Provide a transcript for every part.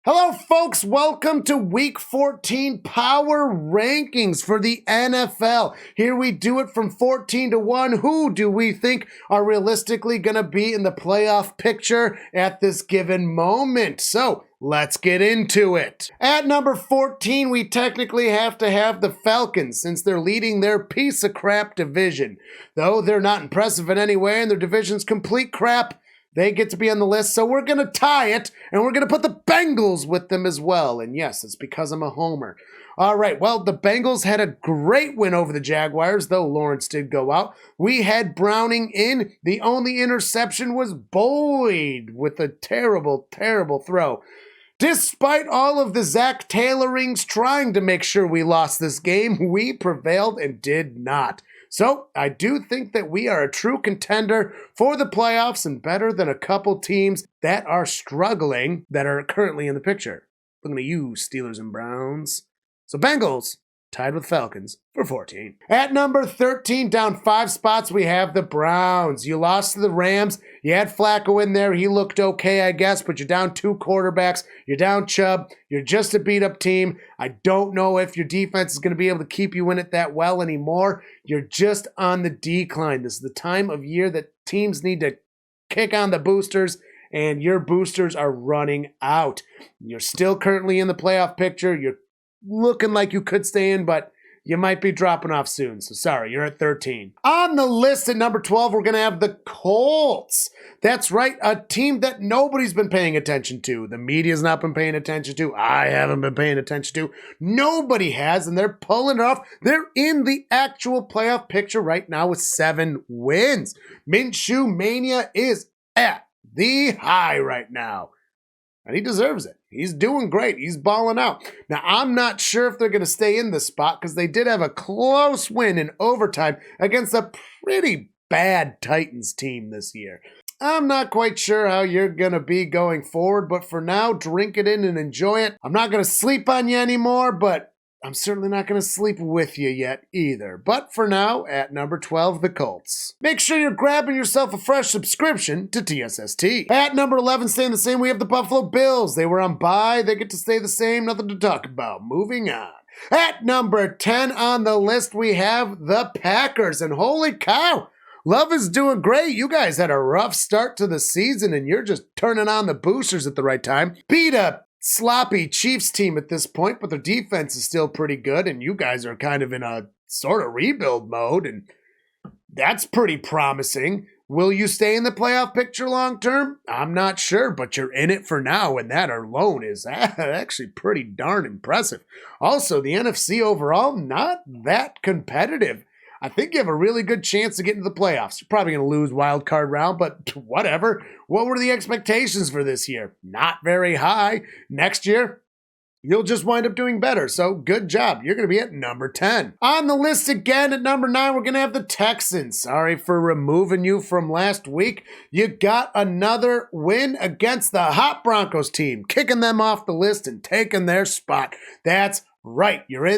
Hello, folks. Welcome to Week 14 Power Rankings for the NFL. Here we do it from 14 to 1. Who do we think are realistically going to be in the playoff picture at this given moment? So, let's get into it. At number 14, we technically have to have the Falcons since they're leading their piece of crap division. Though they're not impressive in any way and their division's complete crap, they get to be on the list, so we're going to tie it, and we're going to put the Bengals with them as well. And yes, it's because I'm a homer. All right, well, the Bengals had a great win over the Jaguars, though Lawrence did go out. We had Browning in. The only interception was Boyd with a terrible, terrible throw. Despite all of the Zach Taylorings trying to make sure we lost this game, we prevailed and did not. So, I do think that we are a true contender for the playoffs and better than a couple teams that are struggling that are currently in the picture. Looking at you, Steelers and Browns. So, Bengals tied with Falcons for 14. At number 13, down 5 spots, we have the Browns. You lost to the Rams. You had Flacco in there. He looked okay, I guess, but you're down 2 quarterbacks. You're down Chubb. You're just a beat-up team. I don't know if your defense is going to be able to keep you in it that well anymore. You're just on the decline. This is the time of year that teams need to kick on the boosters, and your boosters are running out. You're still currently in the playoff picture. You're looking like you could stay in, but you might be dropping off soon. So sorry, you're at 13. On the list at number 12, we're going to have the Colts. That's right, a team that nobody's been paying attention to. The media's not been paying attention to. I haven't been paying attention to. Nobody has, and they're pulling it off. They're in the actual playoff picture right now with 7 wins. Minshew Mania is at the high right now. And he deserves it. He's doing great. He's balling out. Now, I'm not sure if they're going to stay in this spot because they did have a close win in overtime against a pretty bad Titans team this year. I'm not quite sure how you're going to be going forward, but for now, drink it in and enjoy it. I'm not going to sleep on you anymore, but I'm certainly not going to sleep with you yet either. But for now, at number 12, the Colts. Make sure you're grabbing yourself a fresh subscription to TSST. At number 11, staying the same, we have the Buffalo Bills. They were on bye. They get to stay the same. Nothing to talk about. Moving on. At number 10 on the list, we have the Packers. And holy cow, Love is doing great. You guys had a rough start to the season, and you're just turning on the boosters at the right time. Beat up sloppy Chiefs team at this point, but their defense is still pretty good, and you guys are kind of in a sort of rebuild mode, and that's pretty promising. Will you stay in the playoff picture long term? I'm not sure, but you're in it for now, and that alone is actually pretty darn impressive. Also, the NFC overall, not that competitive. I think you have a really good chance to get into the playoffs. You're probably going to lose wild card round, but whatever. What were the expectations for this year? Not very high. Next year, you'll just wind up doing better. So good job. You're going to be at number 10. On the list again at number 9, we're going to have the Texans. Sorry for removing you from last week. You got another win against the hot Broncos team, kicking them off the list and taking their spot. That's right. You're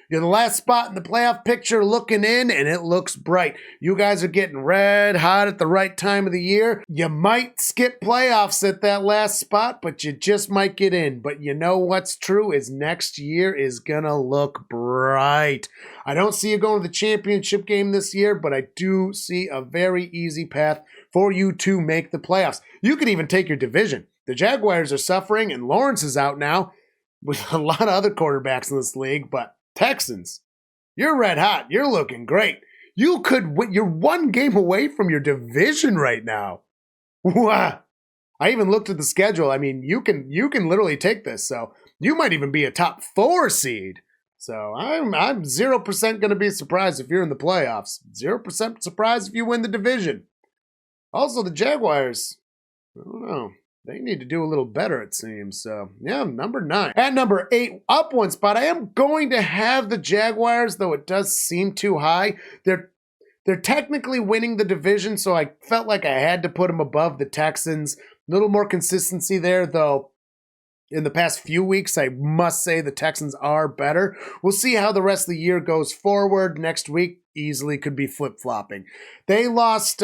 the last spot in the playoff picture looking in, and it looks bright. You guys are getting red hot at the right time of the year. You might skip playoffs at that last spot, but you just might get in. But you know what's true is next year is gonna look bright. I don't see you going to the championship game this year, but I do see a very easy path for you to make the playoffs. You could even take your division. The Jaguars are suffering, and Lawrence is out now, with a lot of other quarterbacks in this league, but Texans, you're red hot. You're looking great. You could win. You're 1 game away from your division right now. Wow. I even looked at the schedule. I mean, you can literally take this. So you might even be a top 4 seed. So I'm 0% going to be surprised if you're in the playoffs. 0% surprised if you win the division. Also, the Jaguars, I don't know. They need to do a little better, it seems. So, yeah, number 9. At number 8, up 1 spot, I am going to have the Jaguars, though it does seem too high. They're technically winning the division, so I felt like I had to put them above the Texans. A little more consistency there, though. In the past few weeks, I must say the Texans are better. We'll see how the rest of the year goes forward. Next week easily could be flip-flopping. They lost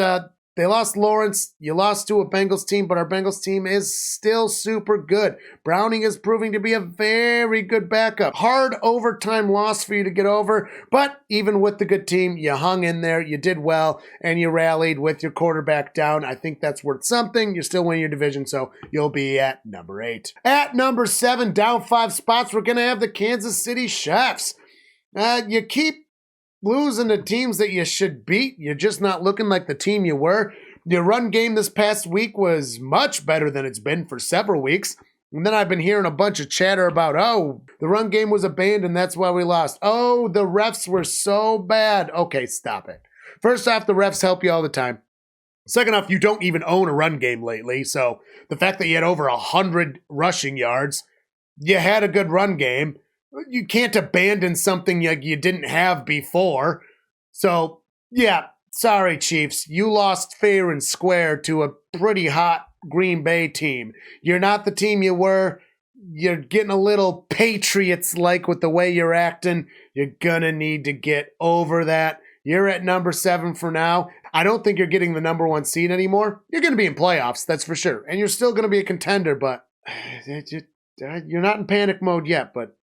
They lost Lawrence. You lost to a Bengals team, but our Bengals team is still super good. Browning is proving to be a very good backup. Hard overtime loss for you to get over, but even with the good team, you hung in there, you did well, and you rallied with your quarterback down. I think that's worth something. You're still winning your division, so you'll be at number 8. At number 7, down 5 spots, we're going to have the Kansas City Chiefs. You keep losing to teams that you should beat. You're just not looking like the team you were. Your run game this past week was much better than it's been for several weeks. And then I've been hearing a bunch of chatter about, oh, the run game was abandoned, that's why we lost. Oh, the refs were so bad. Okay, stop it. First off, the refs help you all the time. Second off, you don't even own a run game lately. So the fact that you had over 100 rushing yards, you had a good run game. You can't abandon something you didn't have before. So, yeah, sorry, Chiefs. You lost fair and square to a pretty hot Green Bay team. You're not the team you were. You're getting a little Patriots-like with the way you're acting. You're going to need to get over that. You're at number 7 for now. I don't think you're getting the number 1 seed anymore. You're going to be in playoffs, that's for sure. And you're still going to be a contender, but you're not in panic mode yet, but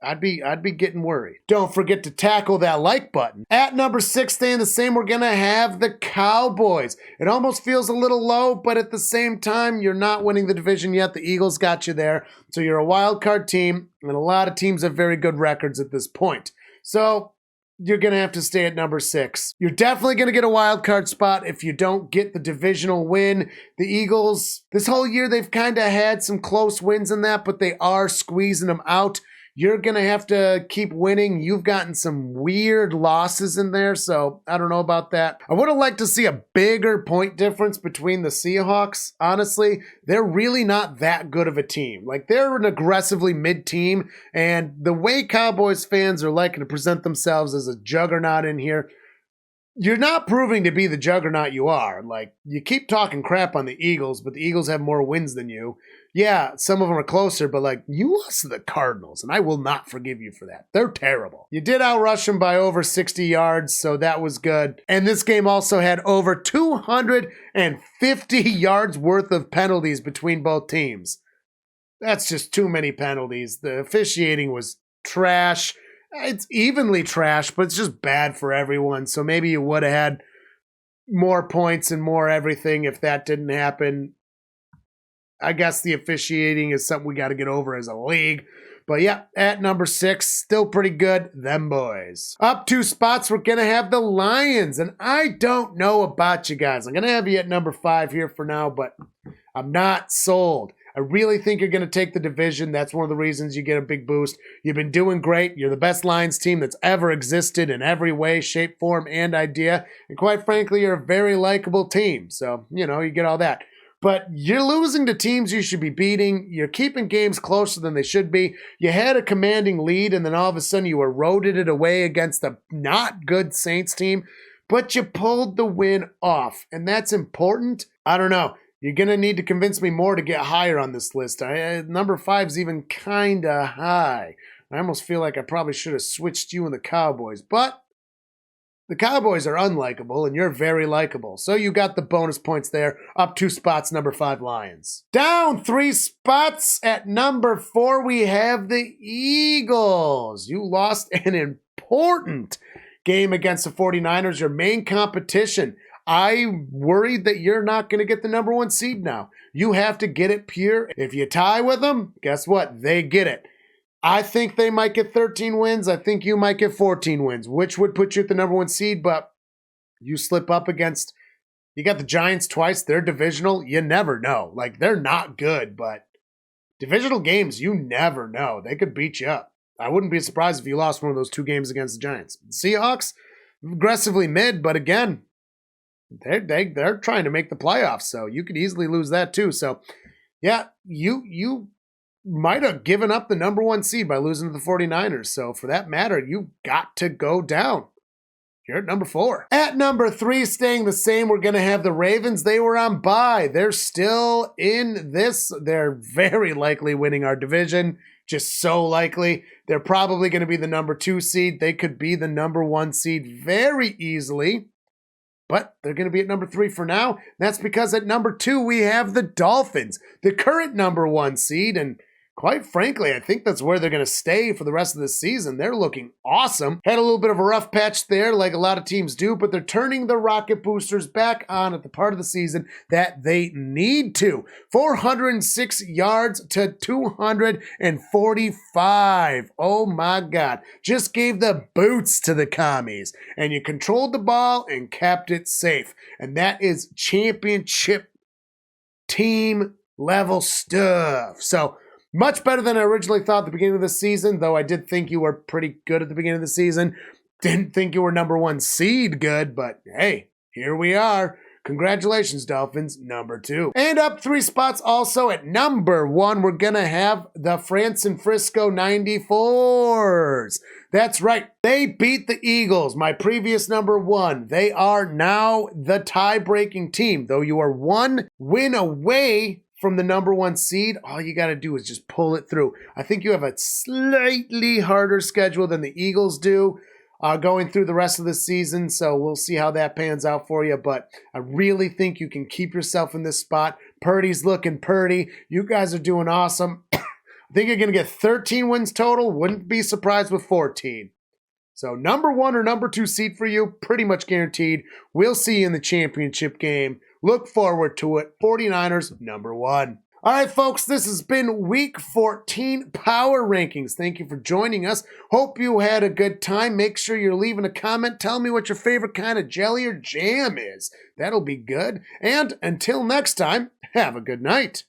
I'd be getting worried. Don't forget to tackle that like button. At number 6, staying the same, we're going to have the Cowboys. It almost feels a little low, but at the same time, you're not winning the division yet. The Eagles got you there. So you're a wild card team, and a lot of teams have very good records at this point. So you're going to have to stay at number 6. You're definitely going to get a wild card spot if you don't get the divisional win. The Eagles, this whole year, they've kind of had some close wins in that, but they are squeezing them out. You're going to have to keep winning. You've gotten some weird losses in there, so I don't know about that. I would have liked to see a bigger point difference between the Seahawks. Honestly, they're really not that good of a team. Like, they're an aggressively mid team, and the way Cowboys fans are liking to present themselves as a juggernaut in here, you're not proving to be the juggernaut you are. Like, you keep talking crap on the Eagles, but the Eagles have more wins than you. Yeah, some of them are closer, but like, you lost to the Cardinals, and I will not forgive you for that. They're terrible. You did outrush them by over 60 yards, so that was good. And this game also had over 250 yards worth of penalties between both teams. That's just too many penalties. The officiating was trash. It's evenly trash, but it's just bad for everyone. So maybe you would have had more points and more everything if that didn't happen. I guess the officiating is something we got to get over as a league. But yeah, at number 6, still pretty good. Them boys. Up 2 spots, we're going to have the Lions. And I don't know about you guys. I'm going to have you at number 5 here for now, but I'm not sold. I really think you're going to take the division. That's one of the reasons you get a big boost. You've been doing great. You're the best Lions team that's ever existed in every way, shape, form, and idea. And quite frankly, you're a very likable team. So, you get all that. But you're losing to teams you should be beating. You're keeping games closer than they should be. You had a commanding lead, and then all of a sudden you eroded it away against a not good Saints team. But you pulled the win off, and that's important. I don't know. You're going to need to convince me more to get higher on this list. Number 5's even kind of high. I almost feel like I probably should have switched you and the Cowboys. But the Cowboys are unlikable, and you're very likable. So you got the bonus points there. Up 2 spots, number 5, Lions. Down 3 spots at number 4, we have the Eagles. You lost an important game against the 49ers, your main competition. I'm worried that you're not going to get the number 1 seed now. You have to get it pure. If you tie with them, guess what? They get it. I think they might get 13 wins. I think you might get 14 wins, which would put you at the number 1 seed, but you slip up against, you got the Giants twice. They're divisional. You never know. Like, they're not good, but divisional games, you never know. They could beat you up. I wouldn't be surprised if you lost one of those 2 games against the Giants. Seahawks, aggressively mid, but again, they're trying to make the playoffs, so you could easily lose that too. So, yeah, you might have given up the number 1 seed by losing to the 49ers. So, for that matter, you got to go down. You're at number 4. At number 3, staying the same, we're going to have the Ravens. They were on bye. They're still in this. They're very likely winning our division. Just so likely. They're probably going to be the number 2 seed. They could be the number 1 seed very easily. but they're going to be at number 3 for now. That's because at number 2, we have the Dolphins, the current number 1 seed, and quite frankly, I think that's where they're going to stay for the rest of the season. They're looking awesome. Had a little bit of a rough patch there, like a lot of teams do, but they're turning the rocket boosters back on at the part of the season that they need to. 406 yards to 245. Oh my God. Just gave the boots to the commies. And you controlled the ball and kept it safe. And that is championship team level stuff. So, much better than I originally thought at the beginning of the season, though I did think you were pretty good at the beginning of the season. Didn't think you were number 1 seed good, but hey, here we are. Congratulations, Dolphins, number 2. And up 3 spots also at number 1, we're going to have the France and Frisco 94s. That's right. They beat the Eagles, my previous number 1. They are now the tie-breaking team. Though you are 1 win away from the number 1 seed, all you got to do is just pull it through. I think you have a slightly harder schedule than the Eagles do going through the rest of the season, so we'll see how that pans out for you, but I really think you can keep yourself in this spot. Purdy's looking purdy. You guys are doing awesome. I think you're going to get 13 wins total. Wouldn't be surprised with 14. So number 1 or number 2 seed for you, pretty much guaranteed. We'll see you in the championship game. Look forward to it. 49ers, number 1. All right, folks, this has been Week 14 Power Rankings. Thank you for joining us. Hope you had a good time. Make sure you're leaving a comment. Tell me what your favorite kind of jelly or jam is. That'll be good. And until next time, have a good night.